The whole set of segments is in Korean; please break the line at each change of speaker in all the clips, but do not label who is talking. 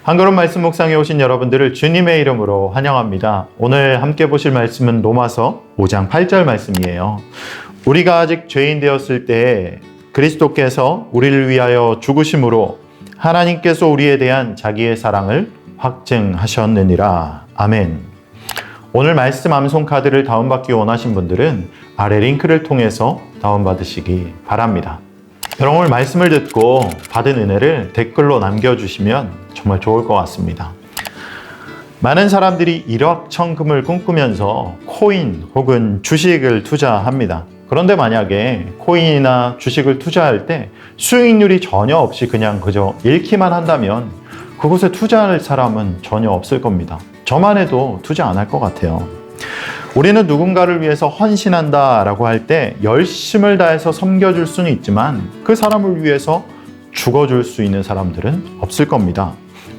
한걸음 말씀 묵상에 오신 여러분들을 주님의 이름으로 환영합니다. 오늘 함께 보실 말씀은 로마서 5장 8절 말씀이에요. 우리가 아직 죄인 되었을 때 그리스도께서 우리를 위하여 죽으심으로 하나님께서 우리에 대한 자기의 사랑을 확증하셨느니라. 아멘. 오늘 말씀 암송 카드를 다운받기 원하신 분들은 아래 링크를 통해서 다운받으시기 바랍니다. 여러분, 오늘 말씀을 듣고 받은 은혜를 댓글로 남겨주시면 정말 좋을 것 같습니다. 많은 사람들이 일확천금을 꿈꾸면서 코인 혹은 주식을 투자합니다. 그런데 만약에 코인이나 주식을 투자할 때 수익률이 전혀 없이 그저 잃기만 한다면 그곳에 투자할 사람은 전혀 없을 겁니다. 저만 해도 투자 안 할 것 같아요. 우리는 누군가를 위해서 헌신한다라고 할 때 열심을 다해서 섬겨줄 수는 있지만 그 사람을 위해서 죽어줄 수 있는 사람들은 없을 겁니다.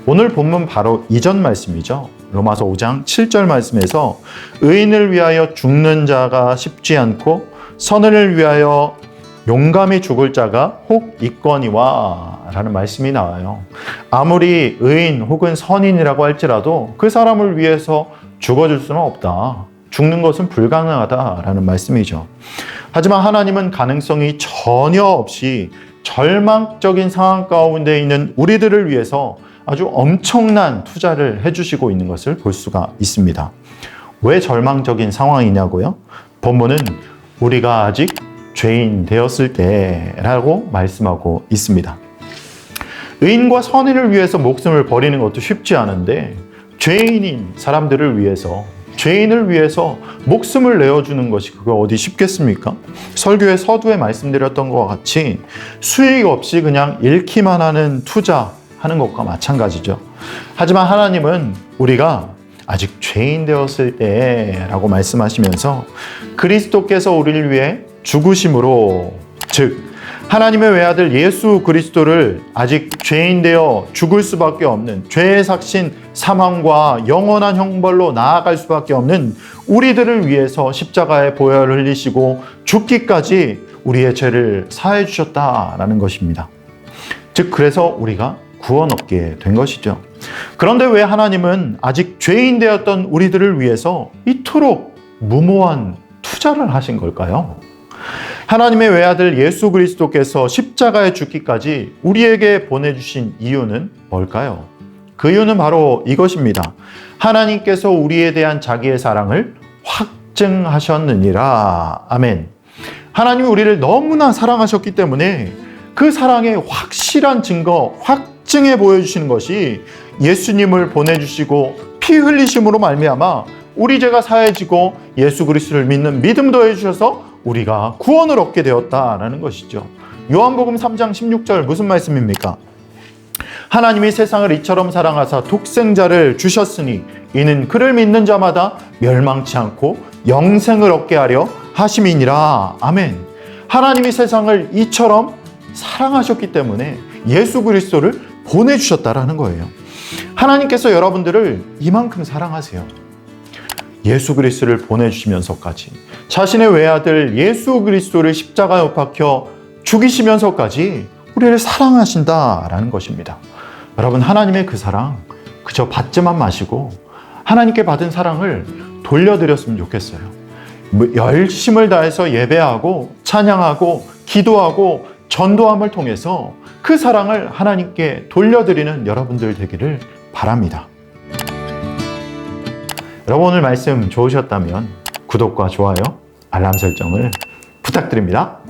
오늘 본문 바로 이전 말씀이죠. 로마서 5장 7절 말씀에서 의인을 위하여 죽는 자가 쉽지 않고 선을 위하여 용감히 죽을 자가 혹 있거니와 라는 말씀이 나와요. 아무리 의인 혹은 선인이라고 할지라도 그 사람을 위해서 죽어줄 수는 없다. 죽는 것은 불가능하다라는 말씀이죠. 하지만 하나님은 가능성이 전혀 없이 절망적인 상황 가운데 있는 우리들을 위해서 아주 엄청난 투자를 해주시고 있는 것을 볼 수가 있습니다. 왜 절망적인 상황이냐고요? 본문은 우리가 아직 죄인 되었을 때라고 말씀하고 있습니다. 의인과 선인을 위해서 목숨을 버리는 것도 쉽지 않은데 죄인인 사람들을 위해서, 죄인을 위해서 목숨을 내어주는 것이 그거 어디 쉽겠습니까? 설교의 서두에 말씀드렸던 것과 같이 수익 없이 그냥 잃기만 하는 투자하는 것과 마찬가지죠. 하지만 하나님은 우리가 아직 죄인 되었을 때라고 말씀하시면서 그리스도께서 우리를 위해 죽으심으로, 즉 하나님의 외아들 예수 그리스도를 아직 죄인 되어 죽을 수밖에 없는, 죄의 삭신 사망과 영원한 형벌로 나아갈 수밖에 없는 우리들을 위해서 십자가에 보혈을 흘리시고 죽기까지 우리의 죄를 사해 주셨다라는 것입니다. 즉 그래서 우리가 구원 얻게 된 것이죠. 그런데 왜 하나님은 아직 죄인 되었던 우리들을 위해서 이토록 무모한 투자를 하신 걸까요? 하나님의 외아들 예수 그리스도께서 십자가에 죽기까지 우리에게 보내주신 이유는 뭘까요? 그 이유는 바로 이것입니다. 하나님께서 우리에 대한 자기의 사랑을 확증하셨느니라. 아멘. 하나님이 우리를 너무나 사랑하셨기 때문에 그 사랑의 확실한 증거, 확증해 보여주시는 것이 예수님을 보내주시고 피 흘리심으로 말미암아 우리 죄가 사해지고 예수 그리스도를 믿는 믿음 더해 주셔서 우리가 구원을 얻게 되었다라는 것이죠. 요한복음 3장 16절 무슨 말씀입니까? 하나님이 세상을 이처럼 사랑하사 독생자를 주셨으니 이는 그를 믿는 자마다 멸망치 않고 영생을 얻게 하려 하심이니라. 아멘. 하나님이 세상을 이처럼 사랑하셨기 때문에 예수 그리스도를 보내주셨다라는 거예요. 하나님께서 여러분들을 이만큼 사랑하세요. 예수 그리스도를 보내주시면서까지, 자신의 외아들 예수 그리스도를 십자가에 못 박혀 죽이시면서까지 우리를 사랑하신다라는 것입니다. 여러분, 하나님의 그 사랑 그저 받지만 마시고 하나님께 받은 사랑을 돌려드렸으면 좋겠어요. 열심을 다해서 예배하고 찬양하고 기도하고 전도함을 통해서 그 사랑을 하나님께 돌려드리는 여러분들 되기를 바랍니다. 여러분, 오늘 말씀 좋으셨다면 구독과 좋아요, 알람 설정을 부탁드립니다.